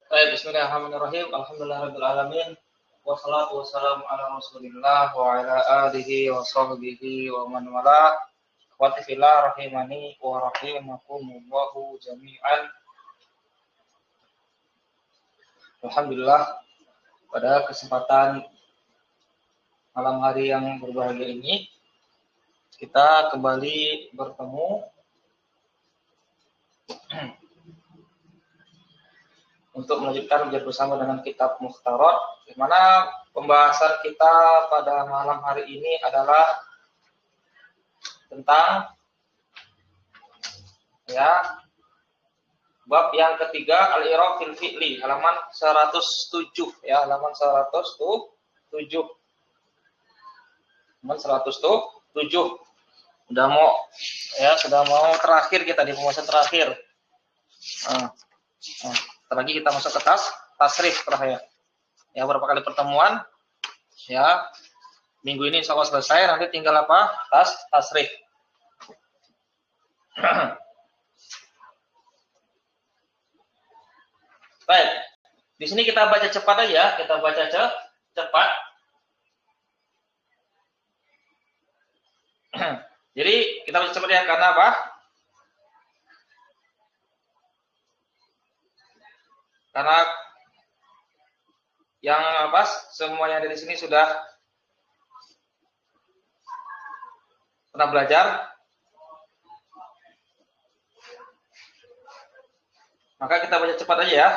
Baik, bismillahirrahmanirrahim. Alhamdulillahirabbil alamin. Wassalatu wassalamu ala Rasulillah wa ala alihi wa sahbihi wa man wala. Wa fillah rahimani wa rahimakumullahu jami'an. Alhamdulillah, pada kesempatan malam hari yang berbahagia ini kita kembali bertemu untuk melanjutkan belajar bersama dengan kitab Mukhtarat, di mana pembahasan kita pada malam hari ini adalah tentang bab yang ketiga, al-i'rab fil fi'li, halaman 107 halaman 107. Sudah mau terakhir kita di pembahasan terakhir. Lagi kita masuk ke tasrif terakhir. Ya, berapa kali pertemuan? Ya, minggu ini insya Allah selesai. Nanti tinggal apa? Tasrif. Baik. Di sini kita baca cepat aja. Kita baca cepat. Jadi kita baca cepat ya, karena apa? Karena yang semuanya dari sini sudah pernah belajar, maka kita baca cepat aja ya.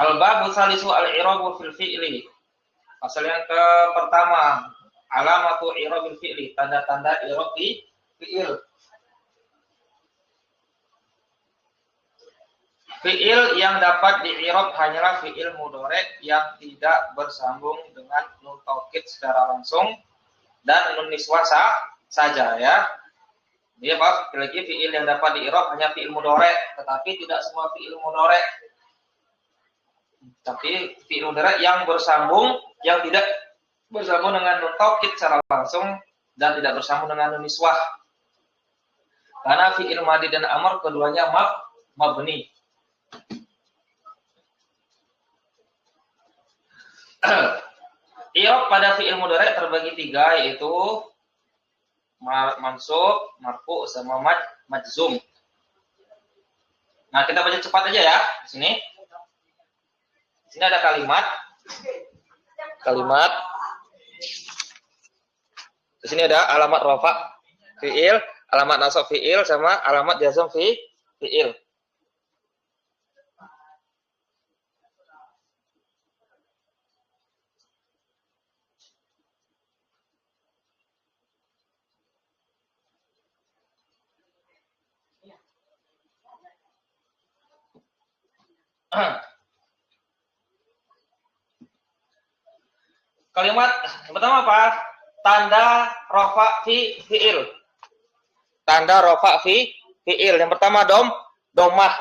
Al-babu salisu al-i'rabu fil fi'li. Pasal yang pertama, alamatu i'rabil fi'li, tanda-tanda i'rab fi'il. Fi'il yang dapat di-i'rab hanyalah fi'il mudhari' yang tidak bersambung dengan nun taukid secara langsung dan nun niswah saja ya. Dia lagi fi'il yang dapat di-i'rab hanya fi'il mudhari', tetapi tidak semua fi'il mudhari'. Tapi fi'il mudhari' yang bersambung, yang tidak bersambung dengan nun taukid secara langsung dan tidak bersambung dengan nun niswah. Karena fi'il madhi dan amr keduanya mabni. I'rab pada fi'il mudhari' terbagi tiga, yaitu mansub, marfu, sama majzum. Nah, kita baca cepat aja ya di sini. Di sini ada kalimat. Di sini ada alamat rafa fi'il, alamat nasab fi'il, sama alamat jazm fi'il. Kalimat yang pertama apa? Tanda rafa fi'il. Tanda rafa fi'il. Yang pertama domah.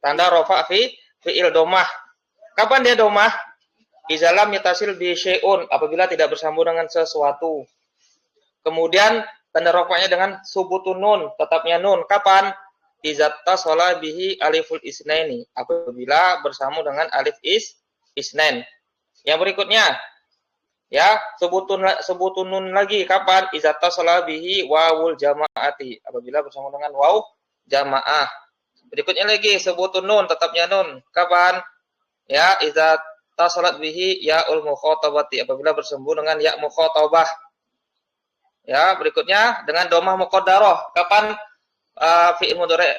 Tanda rafa fi'il domah. Kapan dia domah? Izalam yatasil bi syai'un, apabila tidak bersambung dengan sesuatu. Kemudian tanda rafa'nya dengan subutun nun, tetapnya nun. Kapan? Izatta sholah bihi aliful isnaini, apabila bersambung dengan alif isnain. Yang berikutnya ya, sebutun nun lagi. Kapan? Izatta sholah bihi wawul jama'ati, apabila bersambung dengan waw jamaah. Berikutnya lagi sebutun nun, tetapnya nun. Kapan? Ya, izatta sholat bihi ya'ul mukhatabati, apabila bersambung dengan ya mukhatabah. Ya, berikutnya dengan domah muqaddarah. Kapan? Fi'il mudhari'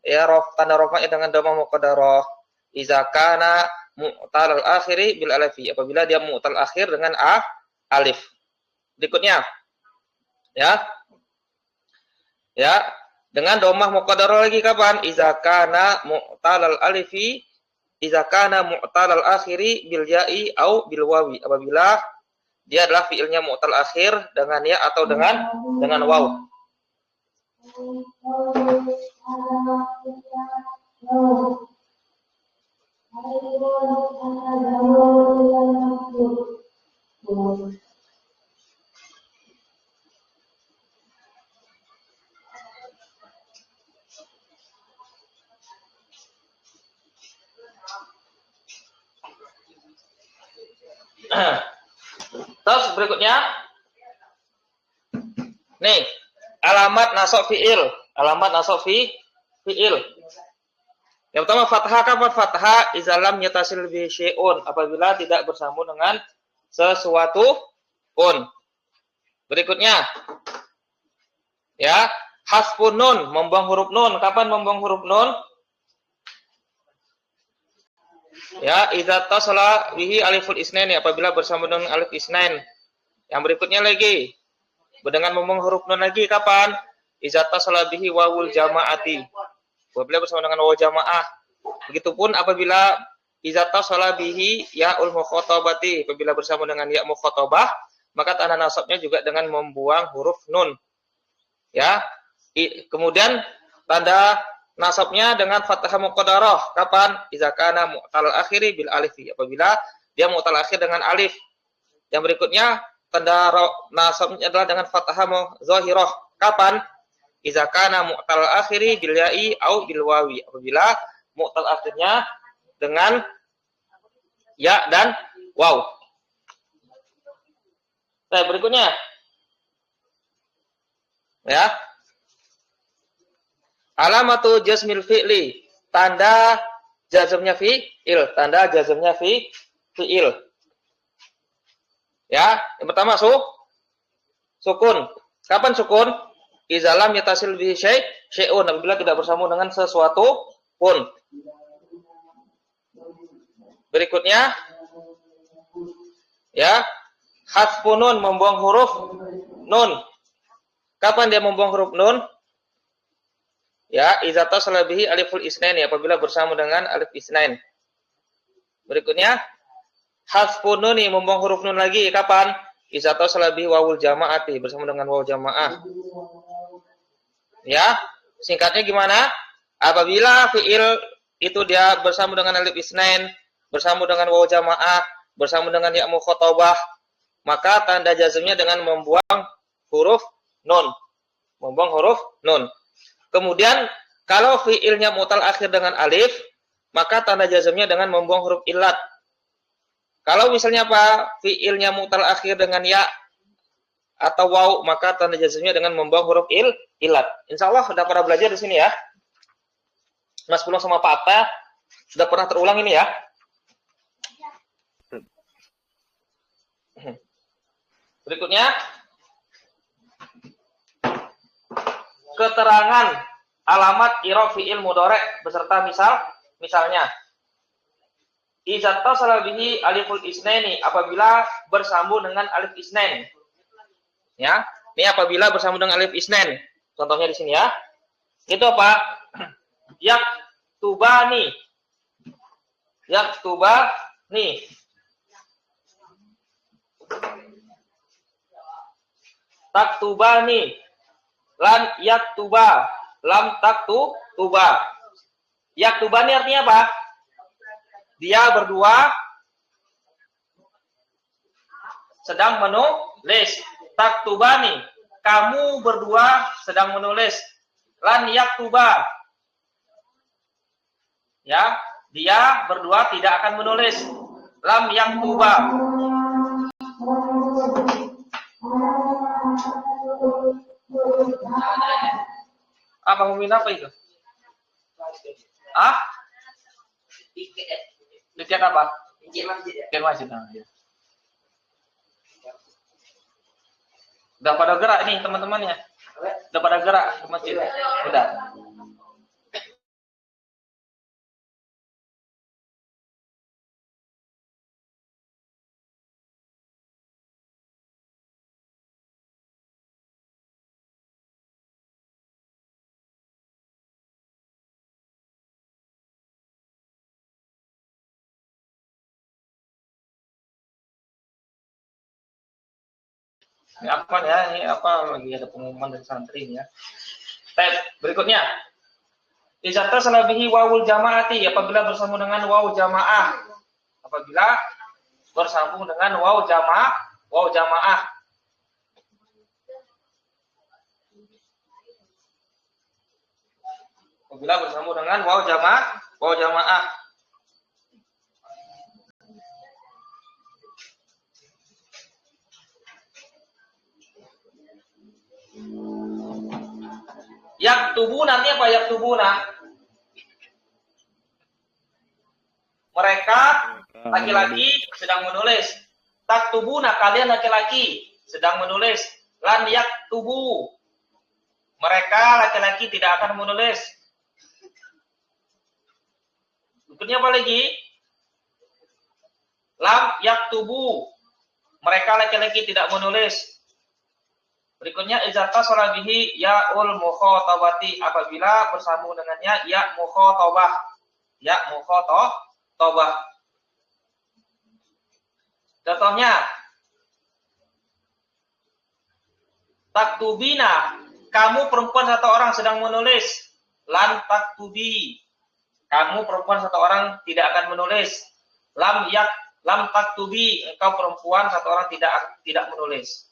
ya, tanda rafa'nya dengan domah muqaddarah. Iza kana mu'tal al-akhiri bil alifi, apabila dia mu'tal akhir dengan alif. Berikutnya ya dengan domah muqaddarah lagi. Kapan? Iza kana mu'tal al-alifi, iza kana mu'tal al-akhiri bil ya'i au bil wawi, apabila dia adalah fi'ilnya mu'tal akhir dengan ya atau dengan waw. berikutnya. Nih, alamat nasab fi'il. Alamat nasab fi'il. Yang pertama fathah. Kapan fathah? Izalam yatasil bi syai'un, apabila tidak bersambung dengan sesuatu pun. Berikutnya. Ya, hasfun nun, membuang huruf nun. Kapan membuang huruf nun? Ya, idza tasala bihi aliful isnain, apabila bersambung dengan alif isnain. Yang berikutnya lagi. Dengan membuang huruf nun lagi kapan? Idza tasala bihi wawul jamaati, apabila bersama dengan waw jamaah. Begitupun apabila idza tasala bihi yaul mukhatabati, apabila bersama dengan ya mukhatabah, maka tanda nasabnya juga dengan membuang huruf nun. Ya. Kemudian tanda nasabnya dengan fathah muqaddarah. Kapan? Idza kana mu'tal akhiri bil alif, apabila dia mu'tal akhir dengan alif. Yang berikutnya tanda nasabnya adalah dengan fathah zahirah. Kapan? Idza kana mu'tal akhiri bil ya'i au bil wawi, apabila mu'tal akhirnya dengan ya dan waw. Nah, berikutnya. Ya. Alamatu jazmil fi'li, tanda jazmnya fi'il, tanda jazmnya fi'il. Ya, yang pertama sukun. Kapan sukun? Izalam yatasil bihi syai'un, apabila tidak bersambung dengan sesuatu pun. Berikutnya, ya, hasfun nun, membuang huruf nun. Kapan dia membuang huruf nun? Ya, idza tasala bihi aliful isnain, apabila bersambung dengan alif isnain. Berikutnya, hasfun nun, membuang huruf nun lagi. Kapan? Idza tasala bihi wawul jamaati, bersama dengan waw jamaah. Ya, singkatnya gimana? Apabila fi'il itu dia bersambung dengan alif isnain, bersambung dengan waw jamaah, bersambung dengan ya mukhatabah, maka tanda jazmnya dengan membuang huruf nun. Membuang huruf nun. Kemudian kalau fi'ilnya mu'tal akhir dengan alif, maka tanda jazmnya dengan membuang huruf illat. Kalau misalnya apa? Fi'ilnya mu'tal akhir dengan ya atau waw, maka tanda jazmnya dengan membuang huruf illat. Insyaallah sudah pernah belajar di sini ya. Mas Pulung sama Pak Atta sudah pernah terulang ini ya. Berikutnya, keterangan alamat i'rab fi'il mudhari' beserta misalnya. Idza tasala bihi aliful isnaini, apabila bersambung dengan alif isnain. Ya, ini apabila bersambung dengan alif isnain. Contohnya di sini ya. Itu apa? Yaktubani. Yaktubani. Taktubani. Lan yaktuba. Lam taktuba. Yaktubani artinya apa? Dia berdua sedang menulis. Taktubani, kamu berdua sedang menulis. Lan yaktuba, ya, dia berdua tidak akan menulis. Lam yaktuba. Apa ngomongin apa itu? Ah? Tiket apa? Tiket masjid. Ya. Udah pada gerak nih teman-temannya. Udah pada gerak ke masjid. Udah. Ini apa ya? Ini apa lagi ada pengumuman dari santri ini ya. Berikutnya. Idza tasala bihi wawul jamaati, apabila bersambung dengan waw jamaah. Apabila bersambung dengan waw jamaah. Apabila bersambung dengan waw jamaah. Yaktubu nanti apa yaktubuna? Mereka laki-laki sedang menulis. Taktubuna kalian laki-laki sedang menulis. Lan yaktubu. Mereka laki-laki tidak akan menulis. Berikutnya apa lagi? Lam yaktubu. Mereka laki-laki tidak menulis. Berikutnya izata solabihi ya'ul mukhotabati, apabila bersambung dengannya ya mukhotabah. Ya mukhotabah. Contohnya taktubina, kamu perempuan satu orang sedang menulis. Lan taktubi, kamu perempuan satu orang tidak akan menulis. Lam taktubi, engkau perempuan satu orang tidak menulis.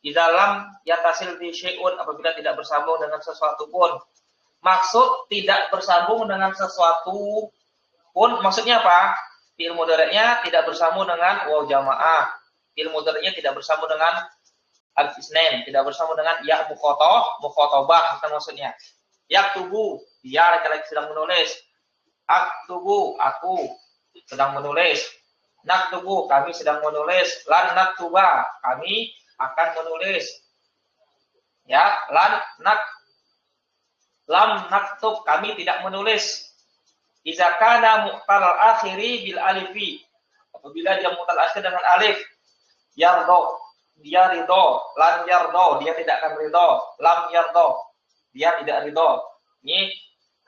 Di dalam yatasil bi syai'un, apabila tidak bersambung dengan sesuatu pun. Maksud tidak bersambung dengan sesuatu pun maksudnya apa? Fi'il mudhari'nya tidak bersambung dengan waw jamaah. Fi'il mudhari'nya tidak bersambung dengan alif isnain, tidak bersambung dengan ya mukhotabah, bukan maksudnya. Yaktubu, dia laki-laki sedang menulis. Aktubu, aku sedang menulis. Naktubu, kami sedang menulis. Lan naktuba, kami akan menulis. Ya, lam naktub, kami tidak menulis. Iza kana mu'tal akhiri bil alifi, apabila dia mu'tal akhir dengan alif. Yardo, dia ridho. Lan yardo, dia tidak akan ridho. Lam yardo, dia tidak ridho. Ini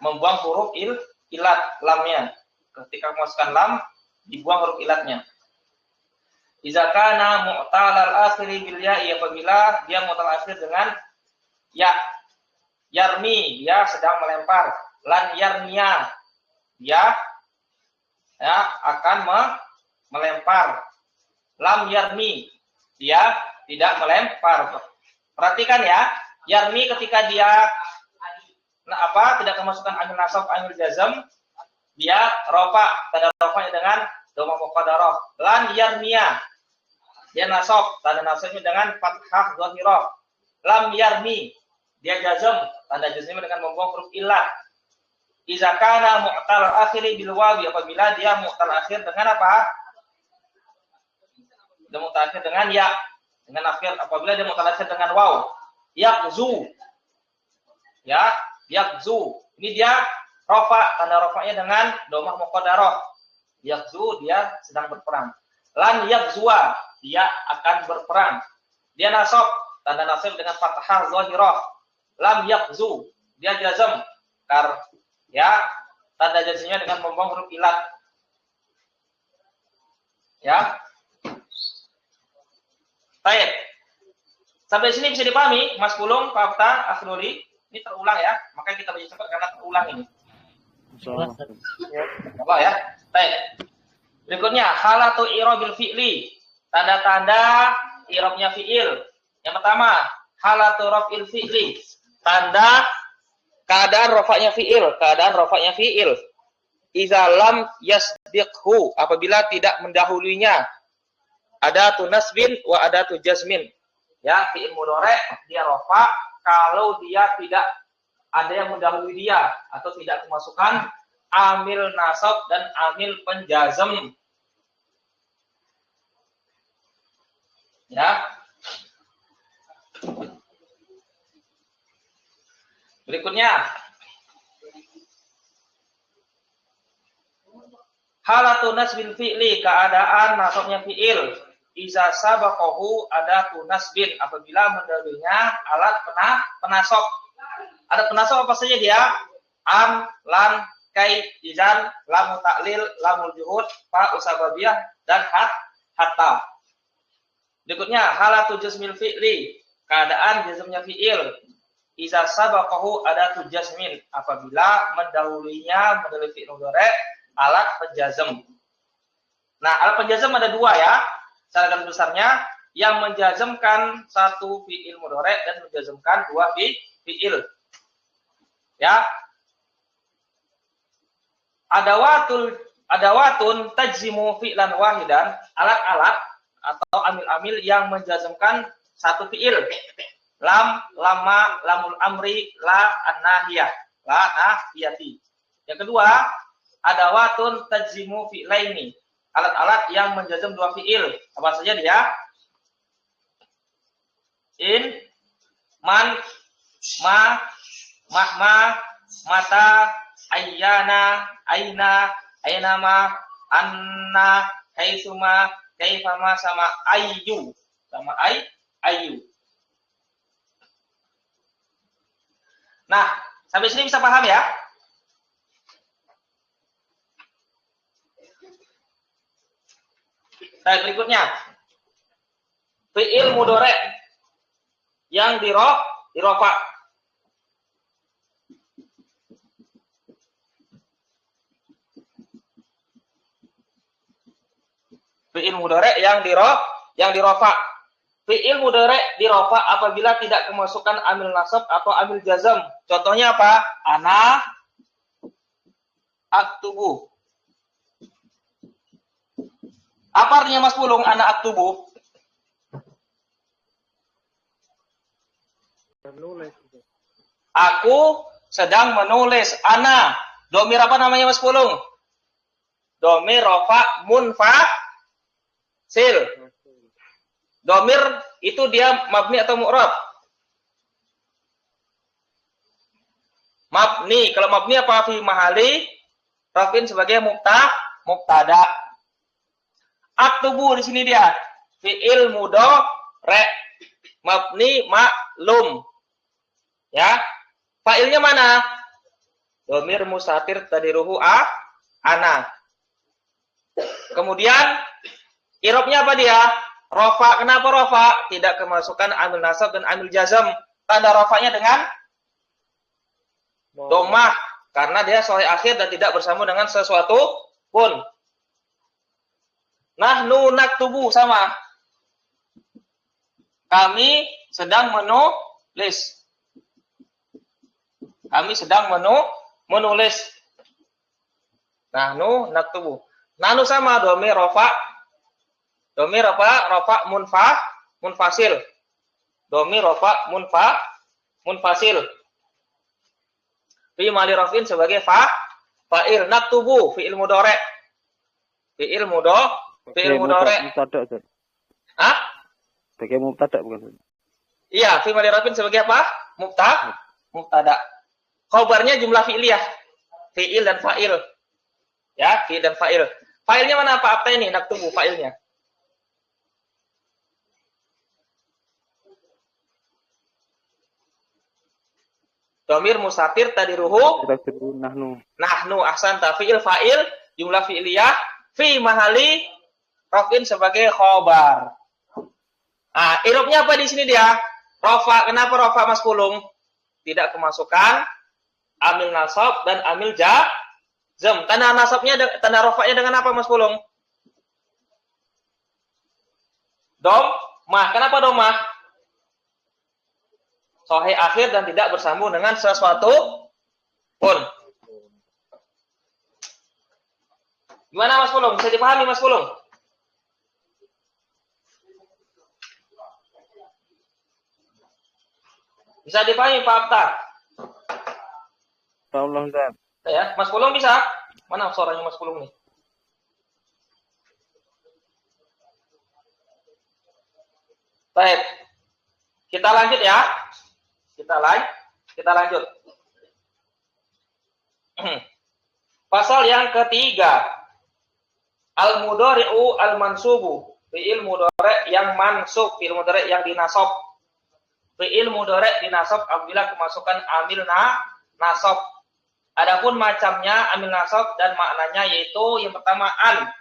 membuang huruf ilat lamnya. Ketika memasukkan lam, dibuang huruf ilatnya. Iza kana mu'talal akhiri bil ya'i, apabila dia mu'tal akhir dengan ya. Yarmi, dia sedang melempar. Lan yarmiya, dia akan melempar. Lam yarmi, dia tidak melempar. Perhatikan ya, yarmi ketika dia tidak kemasukan amil nasab, amil jazm, dia rofa, tanda rofanya dengan dhamma muqaddarah. Lan yarmiya, dia nasab, tanda nasabnya dengan fathah dhahirah. Lam yarmi, dia jazm, tanda jazmnya dengan membuang huruf illah. Iza kana mu'tal akhiri bil wawi, apabila dia mu'tal akhir dengan apa? Dia mu'tal akhir dengan ya, dengan akhir, apabila dia mu'tal akhir dengan waw. Yakzu, ya, yakzu, ini dia rofa, tanda rofanya dengan dhammah muqaddarah. Yakzu, dia sedang berperang. Lan yakzua, dia akan berperang. Dia nasab, tanda nasab dengan fathah zahirah. Lam yakzu, dia jazm, tanda jazmnya dengan membuang huruf ilat. Ya. Baik. Sampai sini bisa dipahami, Mas Pulung, Pak Afta, Akhnuli. Ini terulang ya, makanya kita baca cepat karena terulang ini. Apa ya? Baik. Berikutnya halatu i'rabil fi'li. Tanda-tanda i'rabnya fi'il. Yang pertama, halatu raf'il fi'li. Tanda keadaan rafa'nya fi'il. Iza lam yasbiqhu, apabila tidak mendahulunya. Adatu nasbin wa adatu jazmin. Ya, fi'il mudhari' dia rafa kalau dia tidak ada yang mendahului dia atau tidak kemasukan amil nasab dan amil penjazm. Ya. Berikutnya halatu nasbil fi'li, keadaan nasabnya fi'il. Iza sabaqahu adatu nasbin, apabila mendahulunya alat penasab. Alat penasab apa saja dia? Am, lan, kai, izan, lam ta'lil, lamul juhud, fa usababiyah, dan hatta. Berikutnya halatu jazmil fi'li, keadaan jazmnya fi'il. Iza sabaqahu adatu jazmin, apabila mendahulunya mendahului fi'il mudhari' alat penjazm. Nah, alat penjazm ada dua ya. Secara garis besarnya, yang menjazmkan satu fi'il mudhari' dan menjazmkan dua fi'il. Ya. Adawatun tajzimu fi'lan wahidan, alat-alat atau amil-amil yang menjazmkan satu fi'il. lama, lamul amri, la an-nahiyah, la nahiyati. Yang kedua, adawatun tajzimu fi'laini, alat-alat yang menjazm dua fi'il. Apa saja dia? In, man, ma, mahma, mata, ayyana, aina, ainama, anna, haitsuma, kaifama, sama ayyu. Sama ayyu. Nah, sampai sini bisa paham ya? Nah, berikutnya. Fi'il mudhari' yang dirofa. Fi'il mudhari' yang dirofa. Fi'il mudhari' dirofa apabila tidak kemasukan amil nasab atau amil jazm. Contohnya apa? Ana aktubu. Apa artinya Mas Pulung, ana aktubu? Aku sedang menulis. Ana. Domir apa namanya Mas Pulung? Domir rofa munfasil. Domir itu dia mabni atau mu'rab? Mabni. Kalau mabni apa? Fi mahali rafin sebagai mubtada. Aktubu di sini dia fi'il mudhari' mabni ma'lum. Ya. Fa'ilnya mana? Domir mustatir tadiruhu ana. Kemudian i'rabnya apa dia? Rofa. Kenapa rofa? Tidak kemasukan amil nasab dan amil jazm. Tanda rofanya dengan domah karena dia sahih akhir dan tidak bersambung dengan sesuatu pun. Nahnu naktubu sama. Kami sedang menulis. Kami sedang menulis. Nahnu naktubu. Nahnu sama domir rofa. Domir apa? Rofa munfasil. Domir rofa munfasil. Fi mali rafin sebagai fa'il. Naktubu fi'il mudhari'. Fi'il mudhari'. Hah? Sebagai mubtada bukan? Iya, fi mali rafin sebagai apa? Mubtada. Khabarnya jumlah fi'liyah. Fi'il dan fa'il. Ya, fi'il dan fa'il. Fa'ilnya mana apa ini? Naktubu fa'ilnya. Domir mustatir tadiruhu nahnu ahsanta. Fi'il fa'il jumlah fi'liyah fi mahali rafin sebagai khobar. Ah, i'rabnya apa di sini dia? Rofa. Kenapa rofa Mas Pulung? Tidak kemasukan amil nasab dan amil jazm. Tanda nasabnya, tanda rofanya dengan apa Mas Pulung? Domah. Kenapa domah? Sahih akhir dan tidak bersambung dengan sesuatu pun. Gimana Mas Pulung? Bisa dipahami Mas Pulung? Bisa dipahami Pak Abtar? Tolong Ustaz. Ya, Mas Pulung bisa? Mana suaranya Mas Pulung nih? Baik. Kita lanjut ya. Kita lanjut. Pasal yang ketiga. Al-mudhari'u al-mansubu. Fi'il mudhari' yang mansub, fi'il mudhari' yang dinasab. Fi'il mudhari' dinasab apabila kemasukan amil nasab. Adapun macamnya amil nasab dan maknanya yaitu yang pertama an.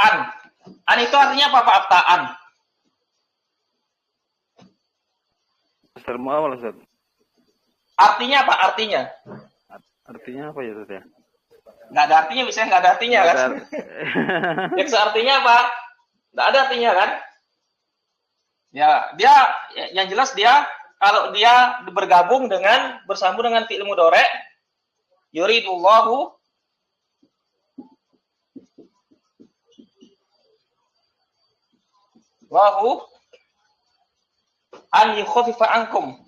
An itu artinya apa Pak Abtaan? Terma awal Ustaz. Artinya apa? Artinya apa ya Ustaz ya? Nggak ada artinya, bisa nggak ada artinya kan? Yang artinya apa? Nggak ada artinya kan? Ya, dia yang jelas dia kalau dia bergabung dengan bersambung dengan fi'il mudhari' yuridullahu Allahu an yukhaffifa ankum.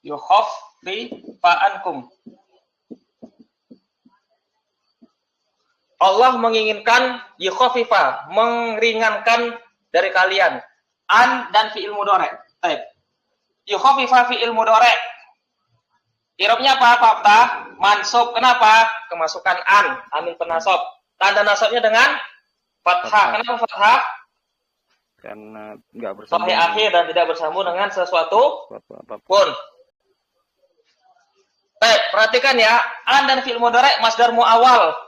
Yukhaffifa ankum. Allah menginginkan yukhaffifa, meringankan dari kalian. An dan fi'il mudhari'. Baik. Yukhaffifa fi'il mudhari'. I'rabnya apa? Fathah, mansub. Kenapa? Kemasukan an, amil penasab. Tanda nasabnya dengan fathah. Kenapa fathah? Karena enggak bersambung. Sahih akhir dan tidak bersambung dengan sesuatu pun. Baik, perhatikan ya. An dan fi'il mudhari' masdar muawwal.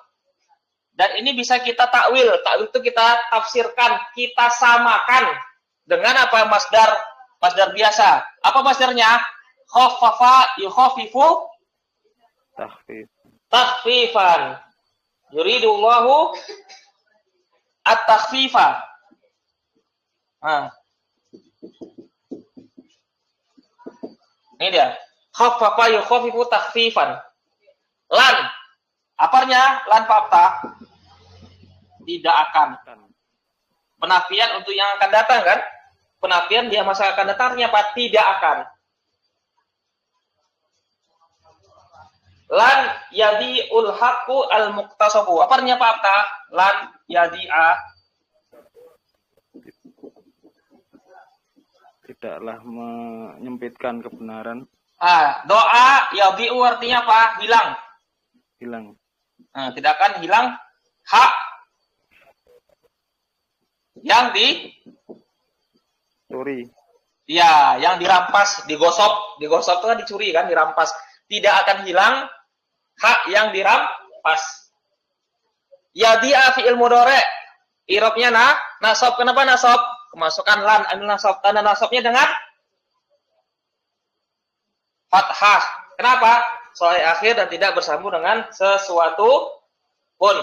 Dan ini bisa kita takwil. Takwil itu kita tafsirkan, kita samakan dengan apa? Masdar biasa. Apa masdarnya? Khaffafa yukhaffifu takhfifan. Yuridullahu at-takhfifa. Nah. Ini dia. Khaffafa yukhaffifu takhfifan. Lan. Apanya? Lan fathah. Tidak akan. Penafian untuk yang akan datang kan? Penafian dia masa akan datangnya apa? Tidak akan. Lan yadi'ul haqqu al-muqtasabu. Apanya fathah? Lan yadi'a. Tidaklah menyempitkan kebenaran. Doa yadi'u artinya apa? Hilang. Nah, tidak akan hilang hak yang Curi. Ya, yang dirampas, digosok. Digosok itu kan dicuri kan, dirampas. Tidak akan hilang hak yang dirampas. Yadi'a fi'il mudhari'. I'rabnya nasab. Kenapa nasab? Kemasukan lan amil nasab. Tanda nasabnya dengan fathah. Kenapa? Sahih akhir dan tidak bersambung dengan sesuatu pun.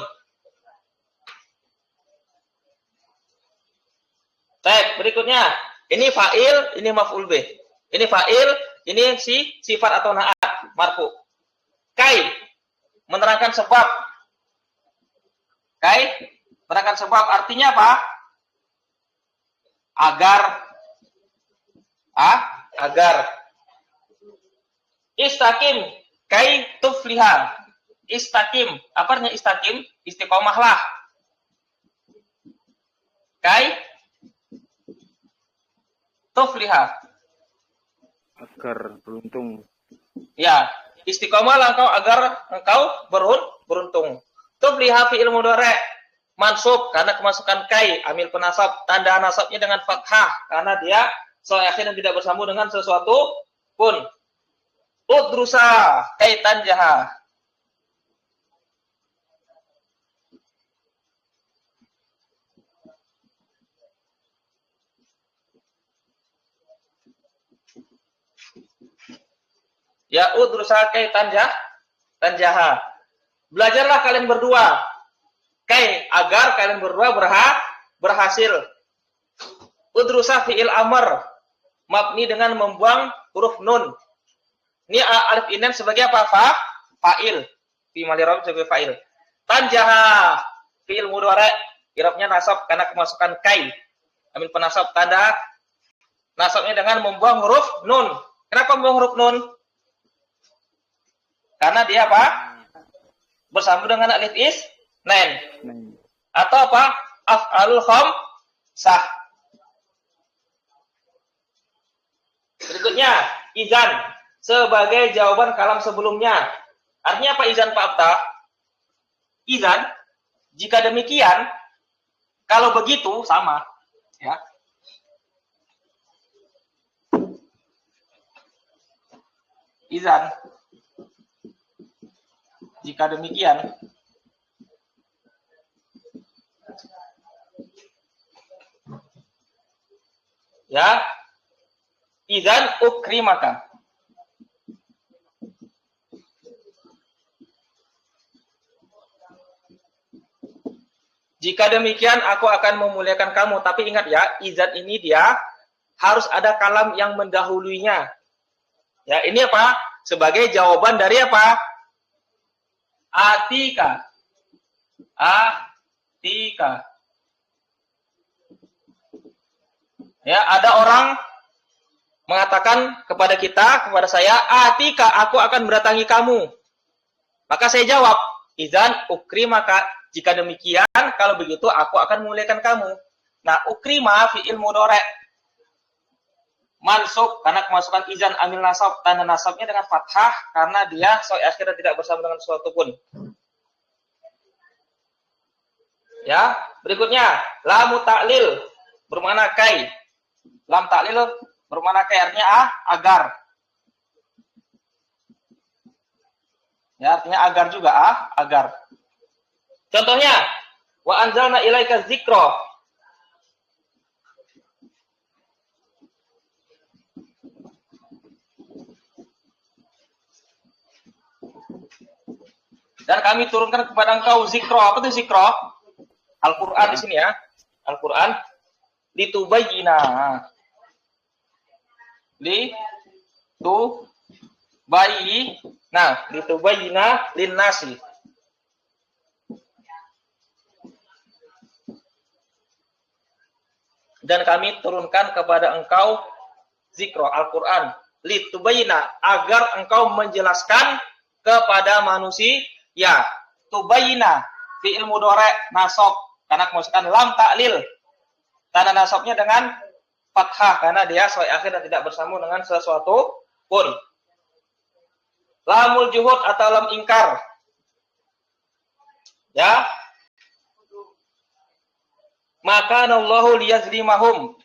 Baik, berikutnya. Ini fa'il, ini maf'ul bih. Ini fa'il, ini sifat atau na'at, marfu. Kai, menerangkan sebab. Kai, menerangkan sebab. Artinya apa? Agar. Istaqim, kai tufliha. Istaqim, apa artinya istaqim? Istiqomahlah. Kai tufliha. Agar beruntung. Ya, istiqomahlah engkau agar engkau beruntung. Tufliha fi'il mudhari' mansub karena kemasukan kai, amil penasab. Tanda nasabnya dengan fathah karena dia sahih akhir dan tidak bersambung dengan sesuatu pun. Udrusa kaitan jaha. Ya udrusa kaitan jaha. Belajarlah kalian berdua. Kai agar kalian berdua berhasil. Udrusa fi'il amr mabni dengan membuang huruf nun. Ini alif inan sebagai apa? Fa'il. Fi mali rabb sebagai fa'il. Tanjaha fi'il mudhari'. I'rabnya nasab karena kemasukan kai. Amil penasab tanda nasabnya dengan membuang huruf nun. Kenapa membuang huruf nun? Karena dia apa? Bersambung dengan alif isnain. Atau apa? Af'alul khamsah. Berikutnya, izan sebagai jawaban kalam sebelumnya. Artinya apa izan Pak Abta? Izan, jika demikian, kalau begitu sama, ya. Izan, jika demikian, ya, izan ukrimaka. Jika demikian, aku akan memuliakan kamu. Tapi ingat ya, izan ini dia harus ada kalam yang mendahuluinya. Ya, ini apa? sebagai jawaban dari apa? Atika. Atika. Ya, ada orang mengatakan kepada kita, kepada saya, Atika, aku akan mendatangi kamu. Maka saya jawab, izan ukrimaka, jika demikian, kalau begitu aku akan memuliakan kamu. Nah, ukrima fi'il mudhari' mansub karena kemasukan izan amil nasab, tanda nasabnya dengan fathah karena dia soi akhirnya tidak bersama dengan sesuatu pun. Ya, berikutnya lam ta'lil bermakna kai. Lam ta'lil bermakna kai artinya agar. Ya, artinya agar juga agar. Contohnya, wa anzalna ilaika dzikra. Dan kami turunkan kepada engkau zikro. Apa itu zikro? Al-Quran di sini ya. Al-Quran. Litubayyina. Litubayyina linnasi. Dan kami turunkan kepada engkau zikro. Al-Quran. Litubayyina. Agar engkau menjelaskan kepada manusia. Ya, tubayina fi'il mudhari' nasab karena kemasukan lam ta'lil. Tanda nasabnya dengan fathah karena dia soi akhir dan tidak bersambung dengan sesuatu pun. Lamul juhud atau lam ingkar. Ya. Maka Allahu liyazlimahum.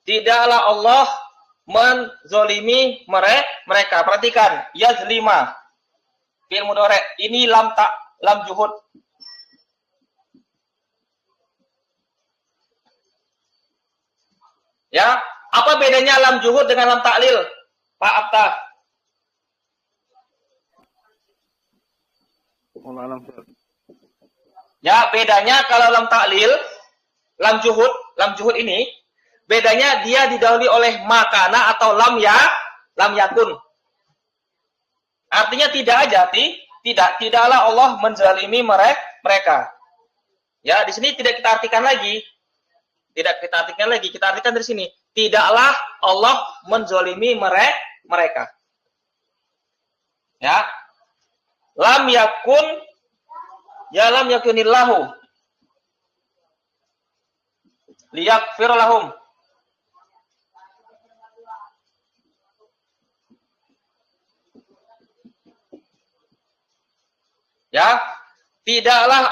Tidaklah Allah menzolimi mereka. Perhatikan, yazlima fi'il mudhari'. Ini lam juhud. Ya, apa bedanya lam juhud dengan lam ta'lil? Pak Abta. Ya, bedanya kalau lam ta'lil, lam juhud ini bedanya dia didahului oleh makana atau lam yakun. Artinya tidaklah Allah menzalimi mereka. Ya, di sini tidak kita artikan lagi. Kita artikan dari sini. Tidaklah Allah menzalimi mereka. Ya. Lam yakun ya lam yakunillahu liyaghfir lahum. Ya, tidaklah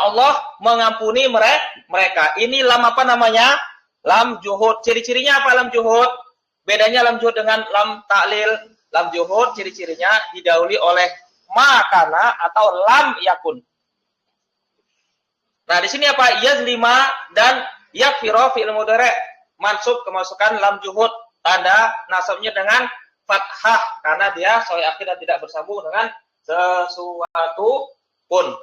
Allah mengampuni mereka. Ini lam apa namanya? Lam juhud. Ciri-cirinya apa lam juhud? Bedanya lam juhud dengan lam ta'lil. Lam juhud ciri-cirinya didahului oleh makana atau lam yakun. Nah, di sini apa? Yazlima dan yakfiro fi'il mudhari' mansub kemasukan lam juhud. Tanda nasabnya dengan fathah karena dia soi akhir dan tidak bersambung dengan sesuatu pun.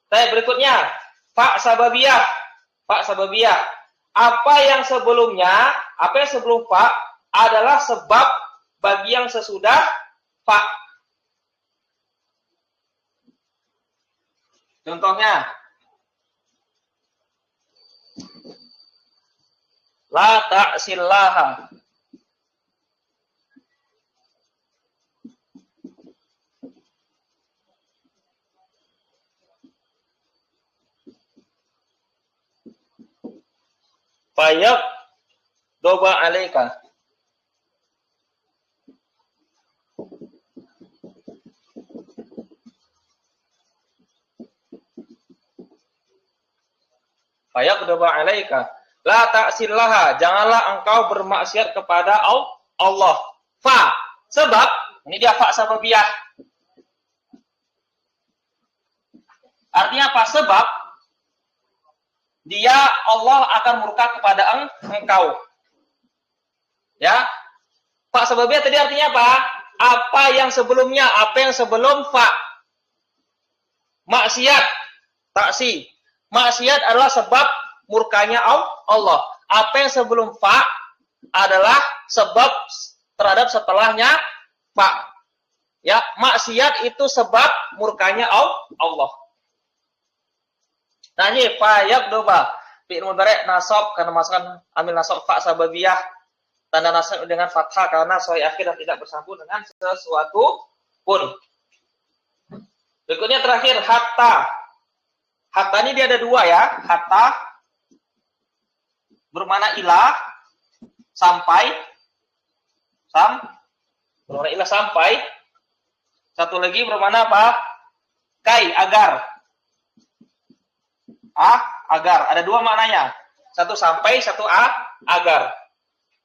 Berikutnya, fa sababiyah. Apa yang sebelum fa adalah sebab bagi yang sesudah fa. Contohnya, la ta'sillaha. Fayak doba alaika. Fayak doba alaika. La ta'sillaha. Janganlah engkau bermaksiat kepada Allah. Fa. Sebab. Ini dia fa sababiyah. Artinya apa? Sebab. Dia Allah akan murka kepada engkau. Ya. Fa sababiyah tadi artinya apa? Apa yang sebelumnya, apa yang sebelum fa. Maksiat, taksi. Maksiat adalah sebab murkanya Allah. Apa yang sebelum fa adalah sebab terhadap setelahnya fa. Ya, maksiat itu sebab murkanya Allah. Nah, ini fa yaqduba. Fi'il mudhari' nasab karena masukkan amil nasab fa sababiyah. Tanda nasab dengan fathah karena sahih akhir dan tidak bersambung dengan sesuatu pun. Berikutnya terakhir hatta. Hatta ini dia ada dua ya. Hatta bermakna ilah sampai bermakna ilah sampai. Satu lagi bermakna apa? Kai agar. Agar. Ada dua maknanya. Satu sampai, satu agar.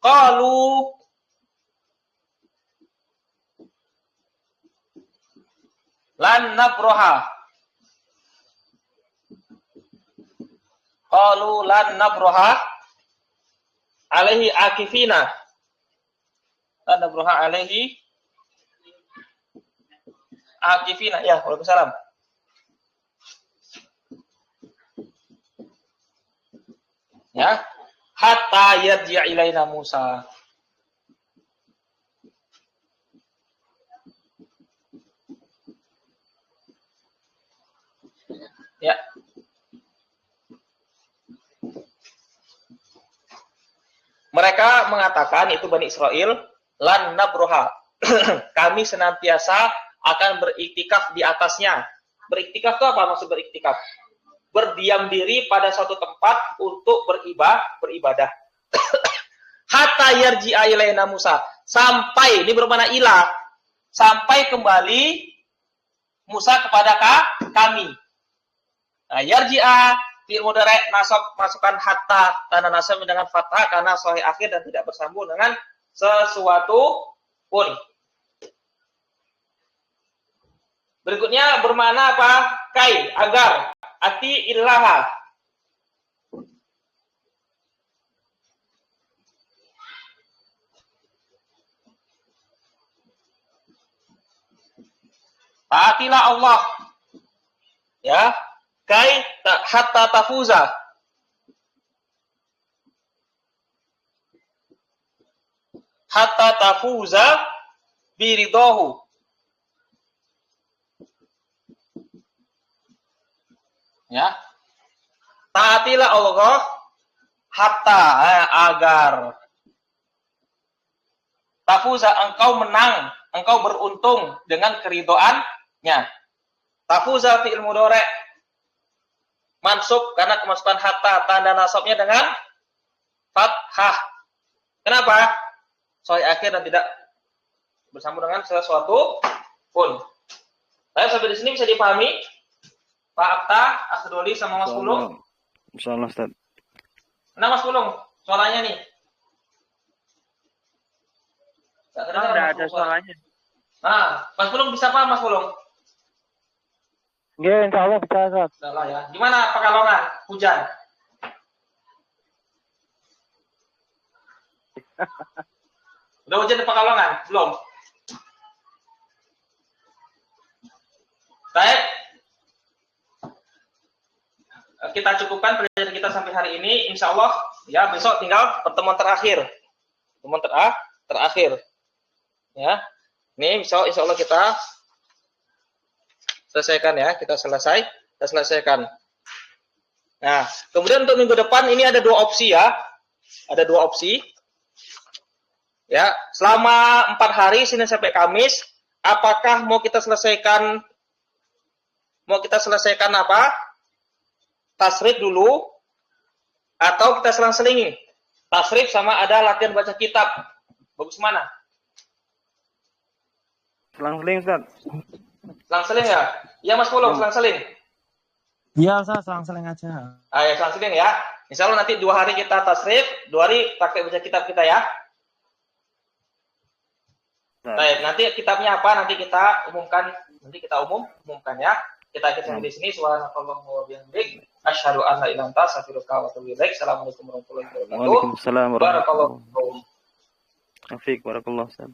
Qalu lan nabroha. Qalu lan nabroha alaihi akifina. Lan nabroha alaihi akifina. Ya, waalaikumsalam. Ya, hatta yarji'a ilaina Musa. Ya. Mereka mengatakan itu Bani Israel, lan nabroha. Kami senantiasa akan beriktikaf di atasnya. Beriktikaf itu apa maksud beriktikaf? Berdiam diri pada suatu tempat untuk beribadah. Hatta yarji'a ilaina Musa. Sampai, ini bermakna ilah. Sampai kembali Musa kepada kami. Nah, yarji'a fi'il mudhari' nasab masukkan hatta tanda nasab dengan fathah karena sahih akhir dan tidak bersambung dengan sesuatu pun. Berikutnya bermakna apa? Kai, agar. Ati illaha. Taatilah Allah. Ya. Kai hatta tafuza. Hatta tafuza biridahu. Ya. Taatilah Allah hatta agar tafuza engkau menang, engkau beruntung dengan keridhoannya. Tafuza fi'il mudhari' mansub karena kemasukan hatta tanda nasabnya dengan fathah. Kenapa? Sahih akhir dan tidak bersambung dengan sesuatu pun. Baik, sampai di sini bisa dipahami? Pak Akta, Akhdoli sama Mas Pulung. Insyaallah, Ustaz. Nah, Mas Pulung, suaranya nih. Enggak ada suaranya. Nah, Mas Pulung bisa apa, Mas Pulung? Ya, insyaallah bisa, Ustaz. Salah ya. Gimana Pekalongan? Hujan. Udah hujan di Pekalongan? Belum? Baik. Kita cukupkan pelajaran kita sampai hari ini. Insya Allah, ya besok tinggal pertemuan terakhir. Pertemuan terakhir. Ya. Ini insya Allah kita selesaikan ya. Kita selesaikan. Nah, kemudian untuk minggu depan ini ada dua opsi ya. Ada dua opsi. Ya, selama 4 hari Senin sampai Kamis, apakah mau kita selesaikan apa? Tasrif dulu atau kita selang-selingi? Tasrif sama ada latihan baca kitab. Bagus mana? Selang-seling, Ustaz. Selang-seling ya? Iya Mas Pulung, selang-seling. Iya, Ustaz, selang-seling aja. Ya, selang-seling ya. Insya Allah nanti 2 hari kita tasrif, 2 hari pakai baca kitab kita ya. Baik, nanti kitabnya apa? Nanti kita umumkan ya. Kita akhirkan di sini. Subhanallah wa bihamdik. Asyhadu an la ilaha illa anta astaghfiruka wa atubu ilaik. Assalamualaikum warahmatullahi wabarakatuh. Waalaikumsalam warahmatullahi wabarakatuh. Barakallahu. Afik, barakallah Ustaz.